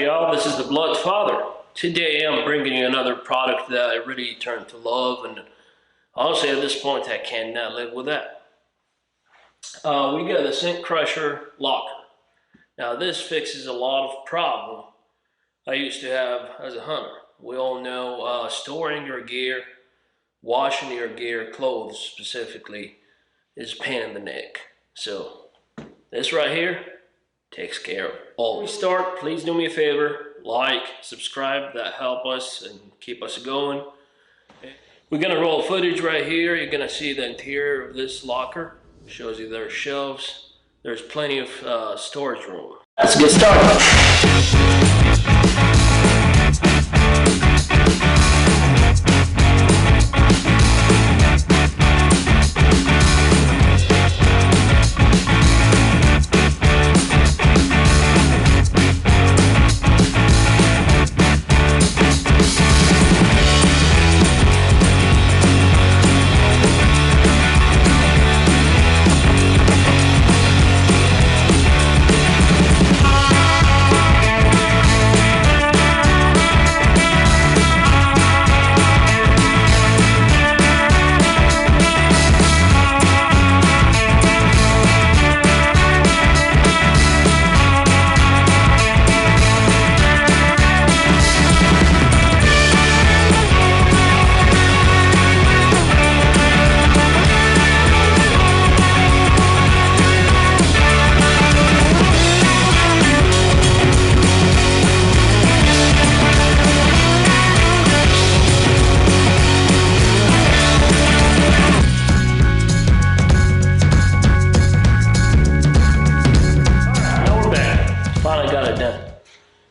y'all, this is the Blood Father. Today I'm bringing you another product that I really turned to love, and honestly at this point I cannot live with that. We got the Scent Crusher Locker. Now this fixes a lot of problem I used to have as a hunter. We all know storing your gear, washing your gear, clothes specifically, is a pain in the neck. So this right here takes care of all. Before we start, please do me a favor, like, subscribe, that help us and keep us going. We're gonna roll footage right here. You're gonna see the interior of this locker. Shows you there's shelves. There's plenty of storage room. Let's get started.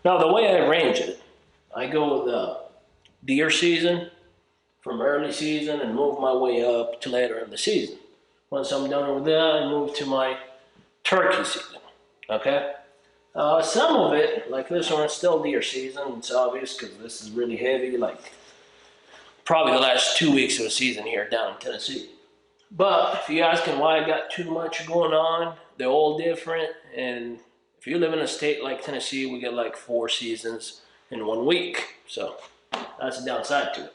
Now the way I arrange it, I go with the deer season from early season and move my way up to later in the season. Once I'm done with that, I move to my turkey season, okay? Some of it, like this one, is still deer season. It's obvious because this is really heavy, like probably the last 2 weeks of the season here down in Tennessee. But if you're asking why I got too much going on, they're all different, and if you live in a state like Tennessee, we get like 4 seasons in 1 week. So that's the downside to it.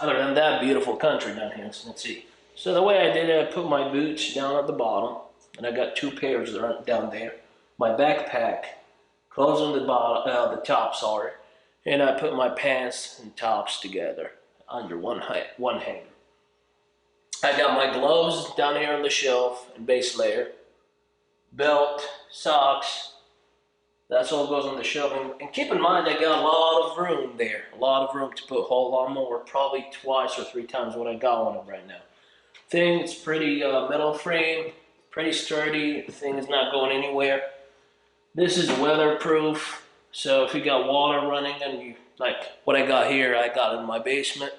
Other than that, beautiful country down here in Tennessee. So the way I did it, I put my boots down at the bottom, and I got 2 pairs down there. My backpack, clothes on the top, sorry, and I put my pants and tops together under one hanger. I got my gloves down here on the shelf and base layer. Belt, socks, that's all goes on the shelf. And keep in mind, I got a lot of room there. A lot of room to put a whole lot more, probably 2 or 3 times what I got on it right now. Thing, it's pretty metal frame, pretty sturdy. The thing is not going anywhere. This is weatherproof, so if you got water running and you, like what I got here, I got in my basement.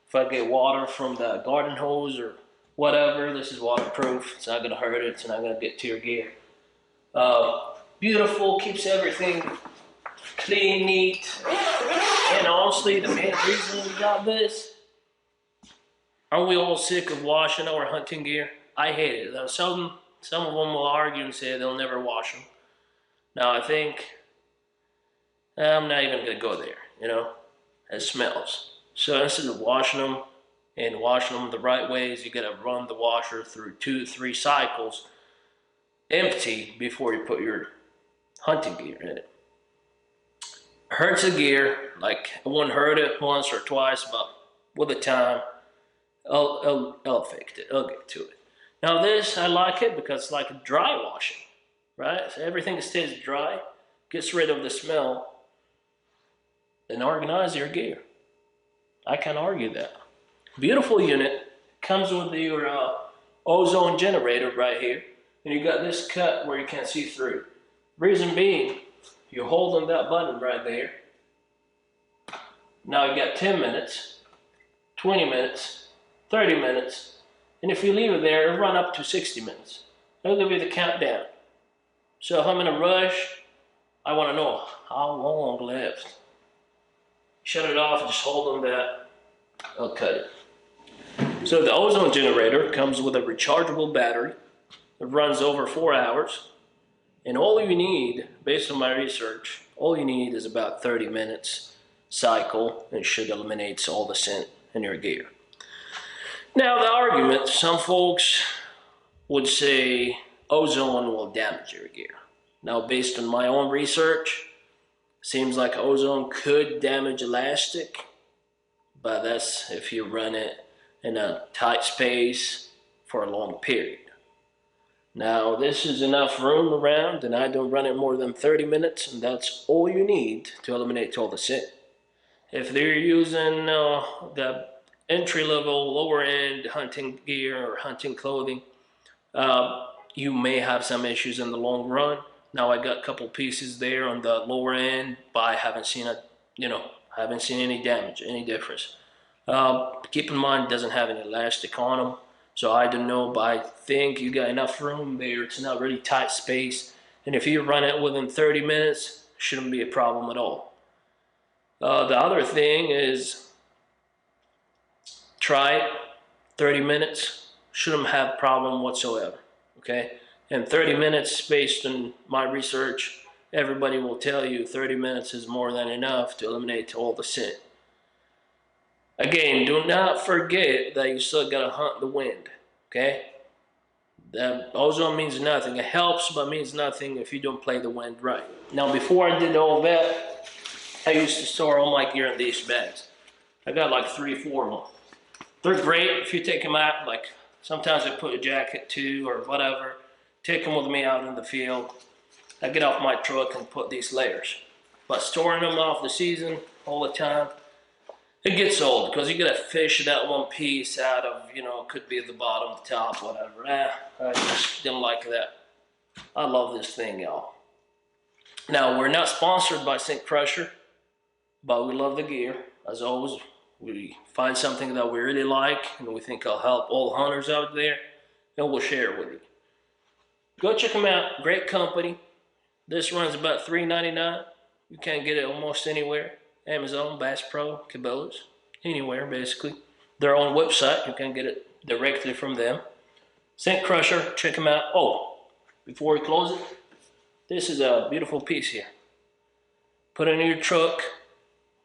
If I get water from the garden hose or whatever, this is waterproof. It's not gonna hurt it, it's not gonna get to your gear. Beautiful, keeps everything clean, neat. And honestly, the main reason we got this, aren't we all sick of washing our hunting gear? I hate it. Now, some of them will argue and say they'll never wash them. Now I think, I'm not even gonna go there, you know, it smells. So instead of washing them and washing them the right ways, you gotta run the washer through 2-3 cycles empty before you put your hunting gear in it. Hurts the gear, like it won't hurt it once or twice, but with the time, I'll fix it, I'll get to it. Now this, I like it because it's like a dry washing, right? So everything stays dry, gets rid of the smell, and organize your gear. I can't argue that. Beautiful unit, comes with your ozone generator right here, and you got this cut where you can't see through. Reason being, you're holding that button right there. Now you got 10 minutes, 20 minutes, 30 minutes, and if you leave it there, it'll run up to 60 minutes. That'll give you the countdown. So if I'm in a rush, I want to know how long left. Shut it off, just hold on that, I'll cut it. So the ozone generator comes with a rechargeable battery. It runs over 4 hours. And all you need, based on my research, all you need is about 30 minutes cycle, and it should eliminate all the scent in your gear. Now the argument, some folks would say ozone will damage your gear. Now based on my own research, seems like ozone could damage elastic, but that's if you run it in a tight space for a long period. Now this is enough room around, and I don't run it more than 30 minutes, and that's all you need to eliminate all the scent. If they're using the entry-level, lower-end hunting gear or hunting clothing, you may have some issues in the long run. Now I got a couple pieces there on the lower end, but I haven't seen haven't seen any damage, any difference. Keep in mind, it doesn't have any elastic on them, so I don't know, but I think you got enough room there. It's not really tight space, and if you run it within 30 minutes, shouldn't be a problem at all. The other thing is, try it, 30 minutes, shouldn't have problem whatsoever, okay? And 30 minutes, based on my research, everybody will tell you 30 minutes is more than enough to eliminate all the scent. Again, do not forget that you still gotta hunt the wind, okay? The ozone means nothing. It helps, but means nothing if you don't play the wind right. Now, before I did all that, I used to store all my gear in these bags. I got like 3-4 of them. They're great if you take them out, like sometimes I put a jacket too or whatever, take them with me out in the field. I get off my truck and put these layers. But storing them off the season all the time, it gets old because you gotta fish that one piece out of, could be at the bottom, the top, whatever. I just didn't like that. I love this thing, y'all. Now, we're not sponsored by Scent Crusher, but we love the gear. As always, we find something that we really like and we think will help all hunters out there, and we'll share it with you. Go check them out. Great company. This runs about $3.99. You can't get it almost anywhere. Amazon, Bass Pro, Cabela's, anywhere basically. Their own website, you can get it directly from them. Scent Crusher, check them out. Oh, before we close it, this is a beautiful piece here. Put it in your truck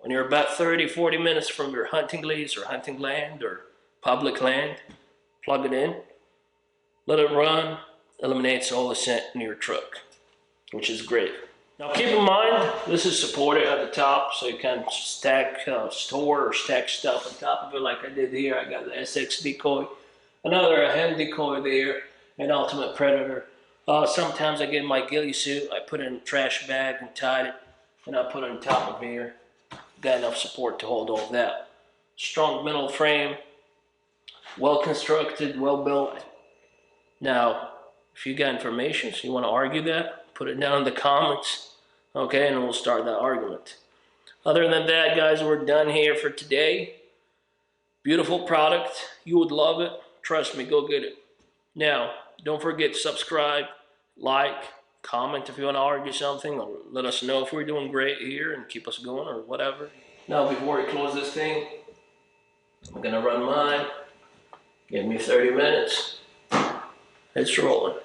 when you're about 30-40 minutes from your hunting lease or hunting land or public land. Plug it in, let it run, eliminates all the scent in your truck, which is great. Now keep in mind, this is supported at the top, so you can store or stack stuff on top of it like I did here. I got the SX decoy, another hand decoy there, an Ultimate Predator. Sometimes I get my ghillie suit, I put it in a trash bag and tied it, and I put it on top of here. Got enough support to hold all that. Strong metal frame, well constructed, well built. Now, if you got information, so you want to argue that, put it down in the comments, okay, and we'll start that argument. Other than that, guys, we're done here for today. Beautiful product. You would love it. Trust me, go get it. Now, don't forget to subscribe, like, comment if you want to argue something, or let us know if we're doing great here and keep us going or whatever. Now, before we close this thing, I'm going to run mine. Give me 30 minutes. It's rolling.